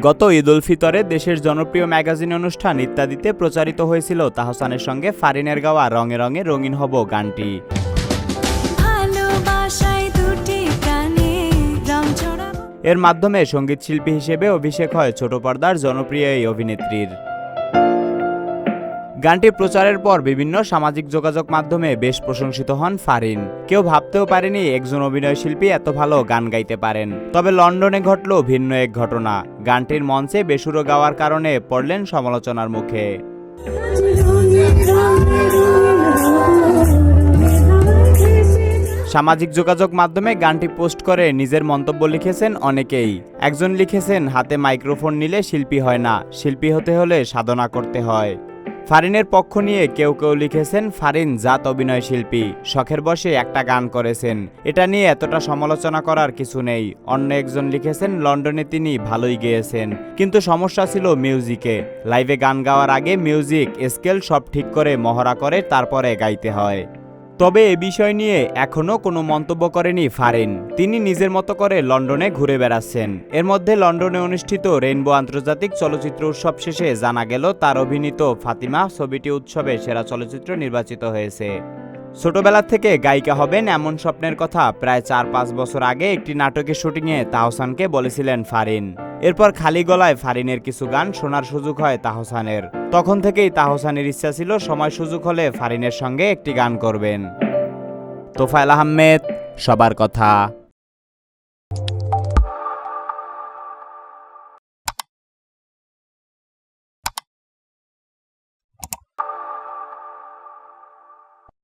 গত ঈদ উল ফিতরে দেশের জনপ্রিয় ম্যাগাজিন অনুষ্ঠান ইত্যাদিতে প্রচারিত হয়েছিল তাহসানের সঙ্গে ফারিনের গাওয়া রঙে রঙে রঙিন হব গানটি। এর মাধ্যমে সঙ্গীতশিল্পী হিসেবে অভিষেক হয় ছোট পর্দার জনপ্রিয় এই অভিনেত্রীর। গানটি প্রচারের পর বিভিন্ন সামাজিক যোগাযোগ মাধ্যমে বেশ প্রশংসিত হন ফারিন। কেউ ভাবতেও পারেনি একজন অভিনয়শিল্পী এত ভালো গান গাইতে পারেন। তবে লন্ডনে ঘটল ভিন্ন এক ঘটনা। গানটির মঞ্চে বেসুরো গাওয়ার কারণে পড়লেন সমালোচনার মুখে। সামাজিক যোগাযোগ মাধ্যমে গানটি পোস্ট করে নিজের মন্তব্য লিখেছেন অনেকেই। একজন লিখেছেন, হাতে মাইক্রোফোন নিলে শিল্পী হয় না, শিল্পী হতে হলে সাধনা করতে হয়। ফারিনের পক্ষ নিয়ে কেউ কেউ লিখেছেন, ফারিন জাত অভিনয় শিল্পী, শখের বশে একটা গান করেছেন, এটা নিয়ে এতটা সমালোচনা করার কিছু নেই। অন্য একজন লিখেছেন, লন্ডনে তিনি ভালোই গেয়েছেন, কিন্তু সমস্যা ছিল মিউজিকে। লাইভে গান গাওয়ার আগে মিউজিক স্কেল সব ঠিক করে মহড়া করে তারপরে গাইতে হয়। তবে এ বিষয় নিয়ে এখনও কোনো মন্তব্য করেনি ফারিন। তিনি নিজের মতো করে লন্ডনে ঘুরে বেড়াচ্ছেন। এর মধ্যে লন্ডনে অনুষ্ঠিত রেইনবো আন্তর্জাতিক চলচ্চিত্র উৎসব শেষে জানা গেল তার অভিনীত ফাতিমা ছবিটি উৎসবে সেরা চলচ্চিত্র নির্বাচিত হয়েছে। ছোটবেলা থেকে গায়িকা হবেন এমন স্বপ্নের কথা প্রায় 4-5 বছর আগে একটি নাটকের শুটিংয়ে তাহসানকে বলেছিলেন ফারিন। এরপর খালি গলায় ফারিনের কিছু গান শোনার সুযোগ হয় তাহসানের। তখন থেকেই তাহসানের ইচ্ছা ছিল সময় সুযোগ হলে ফারিনের সঙ্গে একটি গান করবেন। তোফায়েল আহমেদ, সবার কথা।